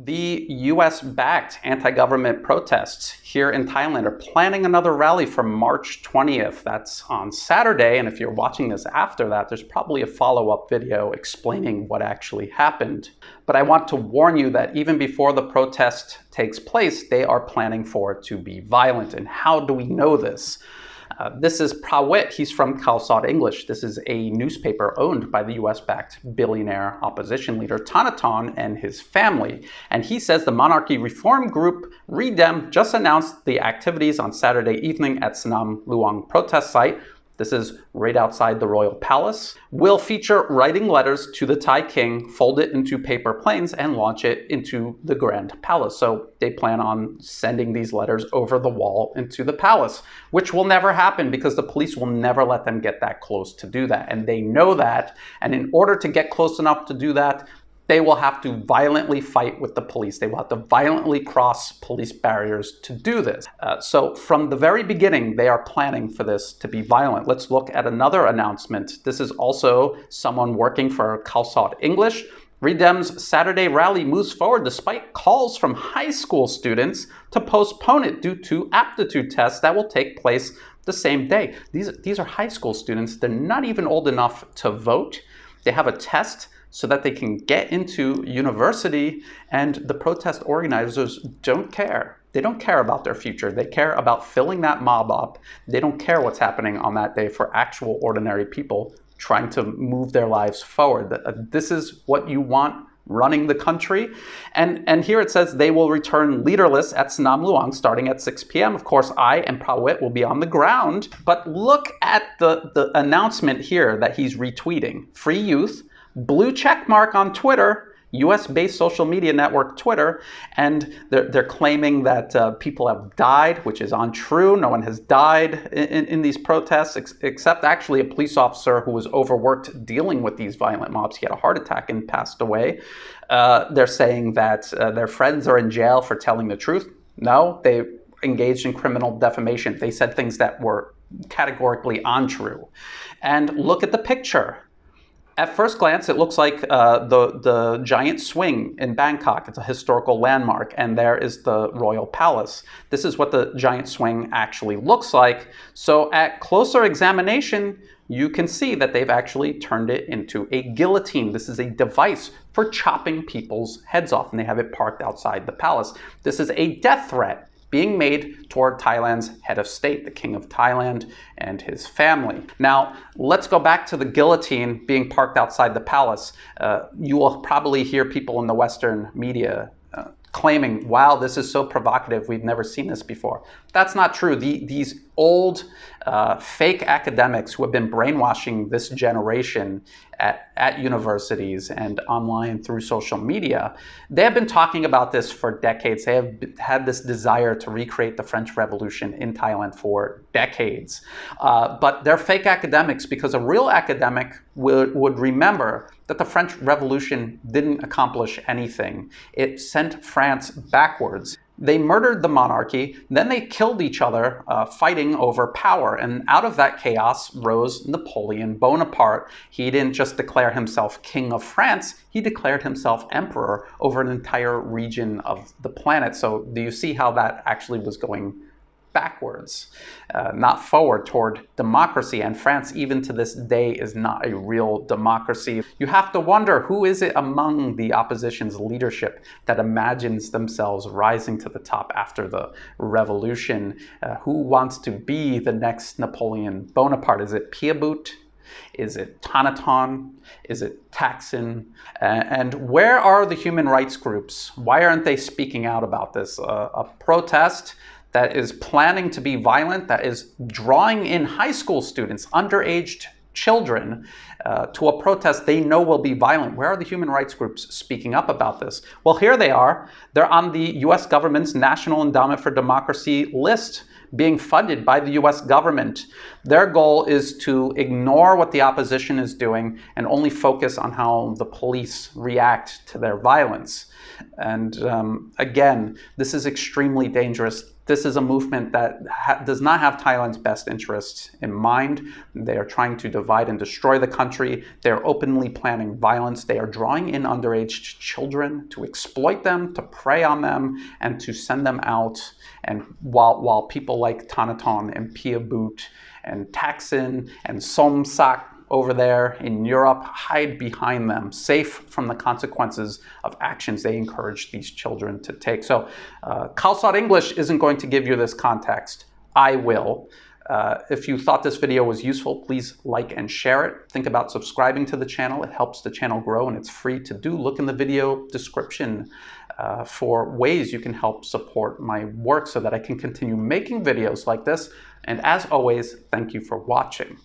The US-backed anti-government protests here in Thailand are planning another rally for March 20th. That's on Saturday, and if you're watching this after that, there's probably a follow-up video explaining what actually happened. But I want to warn you that even before the protest takes place, they are planning for it to be violent. And how do we know this? This is Pravit. He's from Khaosod English. This is a newspaper owned by the US-backed billionaire opposition leader Thanaton and his family. And he says the monarchy reform group Redem just announced the activities on Saturday evening at Sanam Luang protest site. This is right outside the royal palace. Will feature writing letters to the Thai king, fold it into paper planes, and launch it into the grand palace. So they plan on sending these letters over the wall into the palace, which will never happen because the police will never let them get that close to do that. And they know that. And in order to get close enough to do that, they will have to violently fight with the police. They will have to violently cross police barriers to do this. So from the very beginning, they are planning for this to be violent. Let's look at another announcement. This is also someone working for Khaosod English. Redem's Saturday rally moves forward despite calls from high school students to postpone it due to aptitude tests that will take place the same day. These are high school students. They're not even old enough to vote. They have a test so that they can get into university, and the protest organizers don't care. They don't care about their future. They care about filling that mob up. They don't care what's happening on that day for actual ordinary people trying to move their lives forward. This is what you want running the country. And here it says they will return leaderless at Sanam Luang starting at 6 p.m. Of course, I and Pravit will be on the ground. But look at the announcement here that he's retweeting. Free youth, blue check mark on Twitter, US-based social media network Twitter, and they're claiming that people have died, which is untrue. No one has died in these protests, except actually a police officer who was overworked dealing with these violent mobs. He had a heart attack and passed away. They're saying that their friends are in jail for telling the truth. No, they engaged in criminal defamation. They said things that were categorically untrue. And look at the picture. At first glance, it looks like the giant swing in Bangkok. It's a historical landmark, and there is the royal palace. This is what the giant swing actually looks like. So at closer examination, you can see that they've actually turned it into a guillotine. This is a device for chopping people's heads off, and they have it parked outside the palace. This is a death threat being made toward Thailand's head of state, the King of Thailand and his family. Now, let's go back to the guillotine being parked outside the palace. You will probably hear people in the Western media claiming, wow, this is so provocative, we've never seen this before. That's not true. These old fake academics who have been brainwashing this generation at universities and online through social media, they have been talking about this for decades. They have had this desire to recreate the French Revolution in Thailand for decades. But they're fake academics because a real academic would remember that the French Revolution didn't accomplish anything. It sent France backwards. They murdered the monarchy, then they killed each other fighting over power. And out of that chaos rose Napoleon Bonaparte. He didn't just declare himself king of France, he declared himself emperor over an entire region of the planet. So do you see how that actually was going backwards, not forward toward democracy? And France, even to this day, is not a real democracy. You have to wonder, who is it among the opposition's leadership that imagines themselves rising to the top after the revolution? Who wants to be the next Napoleon Bonaparte? Is it Piabut? Is it Thanaton? Is it Thaksin? And where are the human rights groups? Why aren't they speaking out about this? A protest that is planning to be violent, that is drawing in high school students, underage children, to a protest they know will be violent. Where are the human rights groups speaking up about this? Well, here they are. They're on the US government's National Endowment for Democracy list, being funded by the US government. Their goal is to ignore what the opposition is doing and only focus on how the police react to their violence. And again, this is extremely dangerous. This is a movement that does not have Thailand's best interests in mind. They are trying to divide and destroy the country. country. They're openly planning violence. They are drawing in underage children to exploit them, to prey on them, and to send them out. And while people like Tanaton and Pia Boot and Taksin and Somsak over there in Europe hide behind them, safe from the consequences of actions they encourage these children to take. So Khaosod English isn't going to give you this context. I will. If you thought this video was useful, please like and share it. Think about subscribing to the channel. It helps the channel grow and it's free to do. Look in the video description for ways you can help support my work so that I can continue making videos like this. And as always, thank you for watching.